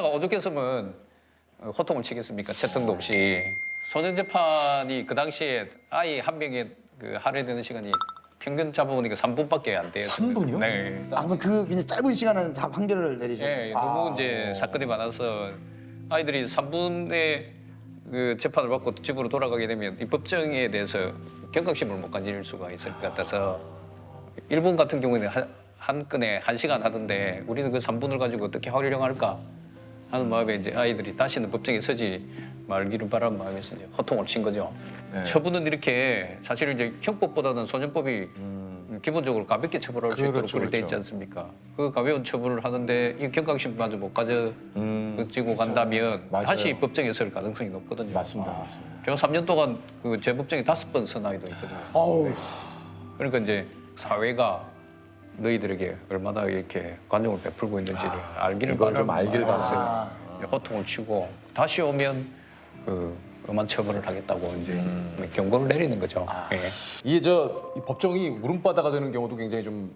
오죽했으면 호통을 치겠습니까? 채통도 없이. 소년 재판이 그 당시에 아이 한 명에 그 할애되는 시간이 평균 잡아보니까 3분밖에 안 돼요. 3분이요? 네. 그러면 그 그냥 짧은 시간에 다 판결을 내리죠. 예, 너무 이제 사건이 많아서 아이들이 3분의 그 재판을 받고 집으로 돌아가게 되면 입법정에 대해서 경각심을 못 가질 수가 있을 것 같아서 일본 같은 경우에는 한 건에 1시간 하던데 우리는 그 3분을 가지고 어떻게 활용할까 하는 마음에 이제 아이들이 다시는 법정에 서지 말기를 바라는 마음에서 이제 호통을 친 거죠. 네. 처분은 이렇게 사실 이제 형법보다는 소년법이 기본적으로 가볍게 처벌할 수 있도록 그렇죠, 그렇게 돼 있지 그렇죠. 않습니까? 그 가벼운 처벌을 하는데 이 경각심마저 못 가지고 간다면 맞아요. 다시 법정에 설 가능성이 높거든요. 맞습니다. 맞습니다. 제가 3년 동안 그 재법정에 5번 선 아이도 있거든요. 어우, 그러니까 이제 사회가 너희들에게 얼마나 이렇게 관용을 베풀고 있는지를 알기를 이걸 좀 바라는 알길 마음에서 바랐어요. 이제 호통을 치고 다시 오면 그 엄한 처벌을 하겠다고 이제 경고를 내리는 거죠. 예. 이게 이 법정이 울음바다가 되는 경우도 굉장히 좀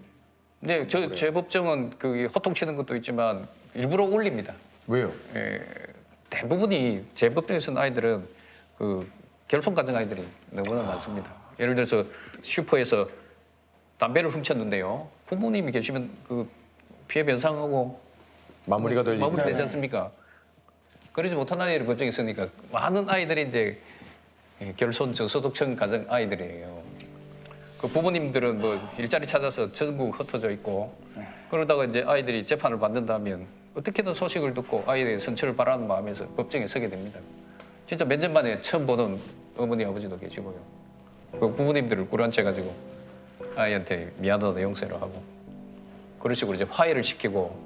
네, 제 법정은 그 호통 치는 것도 있지만 일부러 올립니다. 왜요? 예, 대부분이 제 법정에서는 아이들은 그 결손 가정 아이들이 너무나 많습니다. 예를 들어서 슈퍼에서 담배를 훔쳤는데요. 부모님이 계시면 그 피해 변상하고 마무리가 될 일이 마무리되지 않습니까? 그러지 못한 아이를 법정에 있으니까 많은 아이들이 이제 결손 저소득층 가정 아이들이에요. 그 부모님들은 뭐 일자리 찾아서 전국 흩어져 있고 그러다가 이제 아이들이 재판을 받는다면 어떻게든 소식을 듣고 아이의 선처를 바라는 마음에서 법정에 서게 됩니다. 진짜 몇 년 만에 처음 보는 어머니 아버지도 계시고요. 그 부모님들을 꿀안채 가지고 아이한테 미안하다 용서를 하고 그런 식으로 이제 화해를 시키고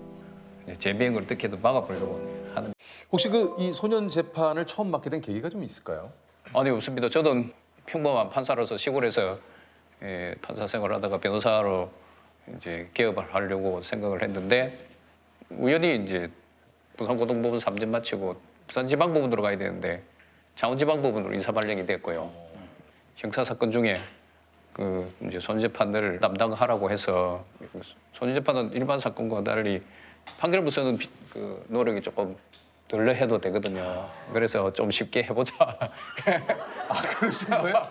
이제 재비행을 어떻게든 막아보려고 하는. 혹시 그 이 소년 재판을 처음 맡게 된 계기가 좀 있을까요? 아니 없습니다. 저는 평범한 판사로서 시골에서 판사 생활하다가 변호사로 이제 개업을 하려고 생각을 했는데 우연히 이제 부산고등법원 3년 마치고 부산지방법원으로 가야 되는데 창원지방법원으로 인사 발령이 됐고요. 형사 사건 중에 그 이제 손재판을 담당하라고 해서 손재판은 일반 사건과 달리 판결 무서는 그 노력이 조금 덜 해도 되거든요. 그래서 좀 쉽게 해보자. 그러신 거예요?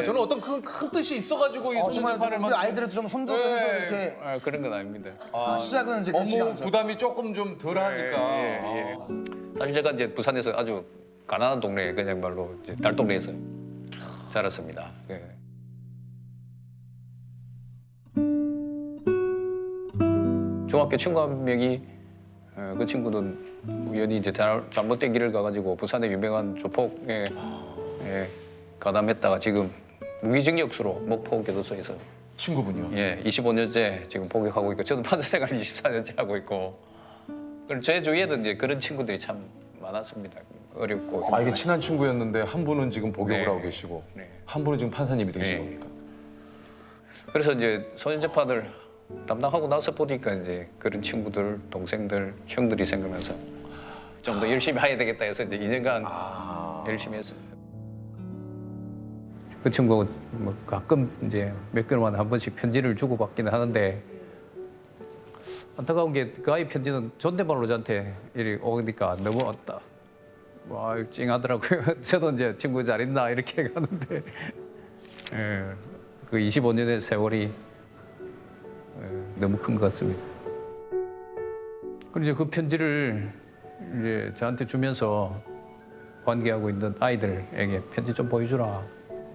저는 어떤 큰 뜻이 있어가지고 이 소년 정말 재판을 우리 아이들한테 좀 손도면서 네. 이렇게 그런 건 아닙니다. 시작은 이제 그렇지 업무 않죠. 부담이 조금 좀 덜하니까. 예. 사실 제가 이제 부산에서 아주 가난한 동네에 그냥 말로 이제 달동네에서 자랐습니다. 예. 중학교 친구 한 명이 그 친구는 우연히 이제 잘못된 길을 가가지고 부산의 유명한 조폭에 가담했다가 지금 무기징역수로 목포교도소에서 친구분이요. 25년째 지금 복역하고 있고 저도 판사 생활 24년째 하고 있고 그리고 제 주위에는 이제 그런 친구들이 참 많았습니다. 어렵고 아 이게 친한 친구였는데 한 분은 지금 복역을 네. 하고 계시고 네. 한 분은 지금 판사님이 되신 네. 겁니까? 그래서 이제 소년 재판을 담당하고 나서 보니까 이제 그런 친구들, 동생들, 형들이 생각나서 좀 더 열심히 해야 되겠다 해서 이제 2년간 열심히 했습니다. 그 친구 뭐 가끔 이제 몇 개월만에 한 번씩 편지를 주고받기는 하는데 안타까운 게 그 아이 편지는 존댓말로 저한테 이리 오니까 너무 왔다. 와, 찡하더라고요. 저도 이제 친구 잘 있나 이렇게 가는데 그 25년의 세월이 너무 큰 것 같습니다. 그리고 이제 그 편지를 이제 저한테 주면서 관계하고 있는 아이들에게 편지 좀 보여주라.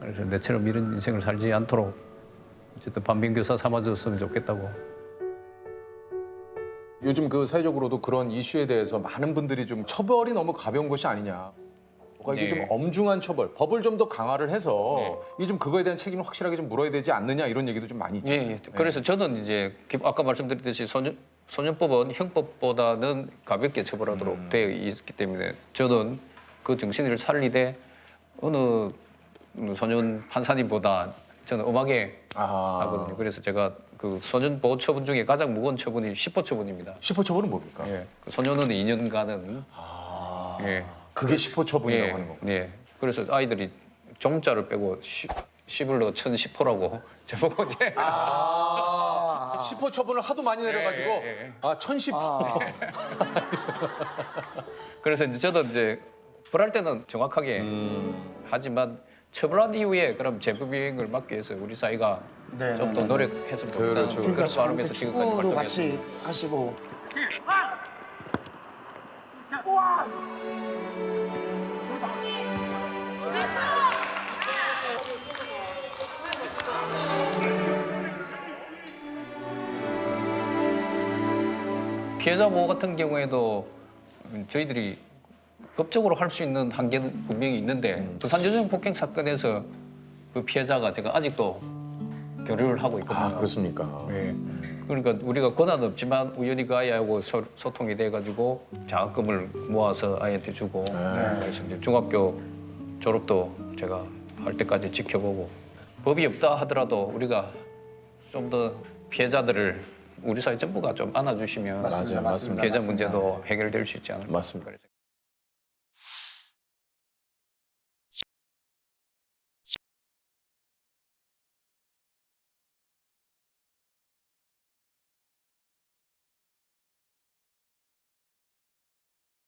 그래서 내처럼 이런 인생을 살지 않도록 어쨌든 반면교사 삼아줬으면 좋겠다고. 요즘 그 사회적으로도 그런 이슈에 대해서 많은 분들이 좀 처벌이 너무 가벼운 것이 아니냐. 뭔가 이게 네. 좀 엄중한 처벌, 법을 좀 더 강화를 해서 네. 이게 좀 그거에 대한 책임을 확실하게 좀 물어야 되지 않느냐 이런 얘기도 좀 많이 있잖아요. 예. 그래서 저는 이제 아까 말씀드렸듯이 소년법은 형법보다는 가볍게 처벌하도록 되어 있기 때문에 저는 그 정신을 살리되 어느 소년 판사님보다 저는 엄하게 하거든요. 그래서 제가 그 소년 보호 처분 중에 가장 무거운 처분이 10호 처분입니다. 10호 처분은 뭡니까? 예. 그 소년은 2년간은 예. 그게 10호 처분이라고 예. 하는 거. 예. 그래서 아이들이 종자를 빼고 10을 넣어 1010호라고 저보고 이제 10호 처분을 하도 많이 내려가지고 예. 아 1010. 그래서 이제 저도 이제 벌할 때는 정확하게 하지만 처벌한 이후에 그럼 재부비행을 막기 위해서 우리 사회가 네, 좀 더 네, 네. 노력해서 그렇죠. 그러니까 그런 마음에서 지금까지 축구도 활동했습니다. 같이 하시고 피해자 보호 같은 경우에도 저희들이 법적으로 할 수 있는 한계는 분명히 있는데 부산 여성 폭행 사건에서 그 피해자가 제가 아직도 교류를 하고 있거든요. 아 그렇습니까? 예. 그러니까 우리가 권한 없지만 우연히 그 아이하고 소통이 돼가지고 장학금을 모아서 아이한테 주고 그래서 이제 중학교 졸업도 제가 할 때까지 지켜보고 법이 없다 하더라도 우리가 좀 더 피해자들을 우리 사회 전부가 좀 안아주시면 맞습니다. 맞아요, 맞습니다. 피해자 맞습니다. 문제도 해결될 수 있지 않을까. 맞습니다. 그래서